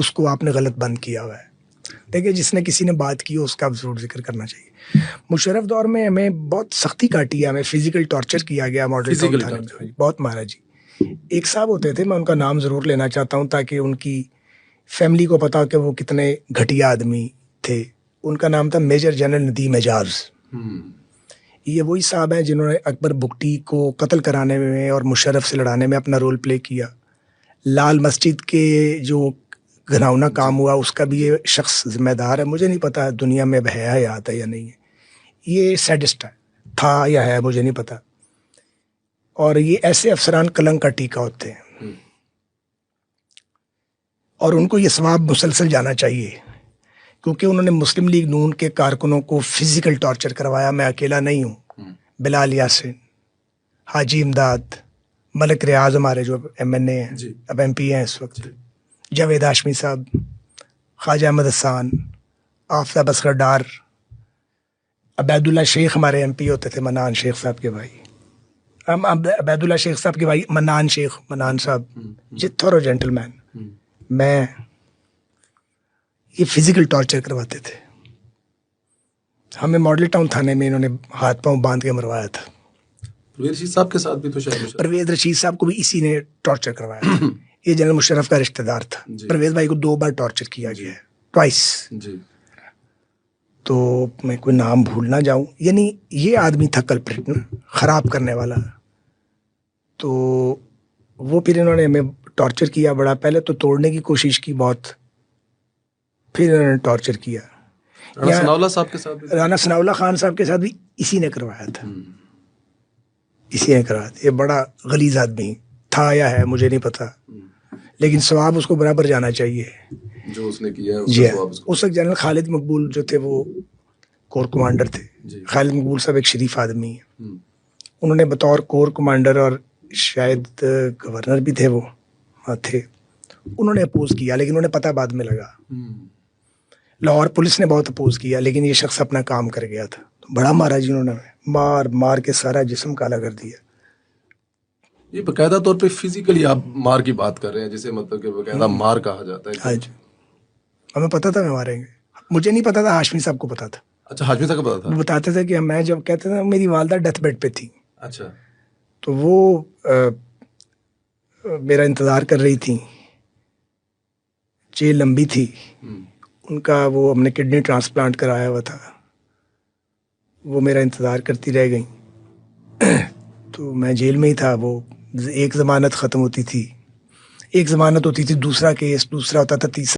उसको आपने गलत बंद किया हुआ है। देखिए, जिसने किसी ने बात की हो उसका जरूर जिक्र करना चाहिए। मुशर्रफ दौर में हमें बहुत सख्ती काटी है, हमें फिजिकल टॉर्चर किया गया मॉडल टाउन थाने में, बहुत मारा जी। एक साहब होते थे, मैं उनका नाम जरूर लेना चाहता हूँ ताकि उनकी फैमिली को पता हो कि वो कितने घटिया आदमी थे। उनका नाम था मेजर जनरल नदीम एजाज। ये वही साहब हैं जिन्होंने अकबर बुगटी को कत्ल कराने में और मुशर्रफ से लड़ाने में अपना रोल प्ले किया। लाल मस्जिद के जो घिनौना काम हुआ उसका भी ये शख्स जिम्मेदार है। मुझे नहीं पता दुनिया में अब है हयात है या नहीं है। ये सैडिस्ट है, था या है मुझे नहीं पता। और ये ऐसे अफसरान कलंक का टीका होते हैं और उनको ये सवाब मुसलसल जाना चाहिए, क्योंकि उन्होंने मुस्लिम लीग नून के कारकुनों को फिजिकल टॉर्चर करवाया। मैं अकेला नहीं हूँ, बिलाल यासिन, हाजी इमदाद, मलिक रियाज हमारे जो MNA हैं, अब MP हैं इस वक्त, जावेद हाशमी साहब, ख्वाजा अहमद हसान, आफ्ताब असगर डार, अबैदुल्ला शेख हमारे MP होते थे, मनान शेख साहब के भाई, हम अबैदुल्ला शेख साहब के भाई मनान शेख, मनान साहब, थोरो जेंटलमैन। मैं ये फिजिकल टॉर्चर करवाते थे हमें। मॉडल टाउन थाने में इन्होंने हाथ पांव बांध के मरवाया था। परवेज रशीद साहब के साथ भी तो शायद परवेज रशीद साहब को भी इसी ने टॉर्चर करवाया था। ये जनरल मुशर्रफ का रिश्तेदार था। परवेज भाई को 2 बार टॉर्चर किया गया है, ट्वाइस। तो मैं कोई नाम भूल ना जाऊं, यानी ये आदमी था कल्प्रिट ना, खराब करने वाला। तो वो फिर इन्होंने हमें टॉर्चर किया बड़ा। पहले तो तोड़ने की कोशिश की बहुत, फिर इन्होंने टॉर्चर किया। राणा सनाउल्लाह साहब के साथ भी, राणा सनाउल्लाह खान साहब के साथ भी इसी ने करवाया था, इसी ने करवाया था। ये बड़ा गलीज आदमी था या है मुझे नहीं पता, लेकिन सवाब उसको बराबर जाना चाहिए जो उसने किया है। जी उस वक्त जनरल खालिद मकबूल जो थे वो कोर कमांडर थे। खालिद मकबूल साहब एक शरीफ आदमी है। उन्होंने बतौर कोर कमांडर और शायद गवर्नर भी थे वो थे, उन्होंने अपोज किया, लेकिन उन्हें पता बाद में लगा। लाहौर पुलिस ने बहुत अपोज किया, लेकिन ये शख्स अपना काम कर गया था। तो बड़ा मारा जी उन्होंने, मार मार के सारा जिस्म काला कर दिया। ये बकायदा तौर पे फिजिकली आप मार की बात कर रहे हैं, जिसे मतलब कि बकायदा मार कहा जाता है। हाँ जी, हमें पता था मैं मारेंगे। मुझे नहीं पता था, हाशमी साहब को पता था। अच्छा, हाशमी साहब को पता था। वो बताते थे कि मैं जब कहते थे मेरी वालदा डेथ बेड पे थी। अच्छा। तो वो मेरा इंतज़ार कर रही थी, जेल लंबी थी उनका, वो हमने किडनी ट्रांसप्लांट कराया हुआ था, वो मेरा इंतज़ार करती रह गई। तो मैं जेल में ही था। वो एक ज़मानत ख़त्म होती थी, एक ज़मानत होती थी, दूसरा केस, दूसरा होता था, तीसरा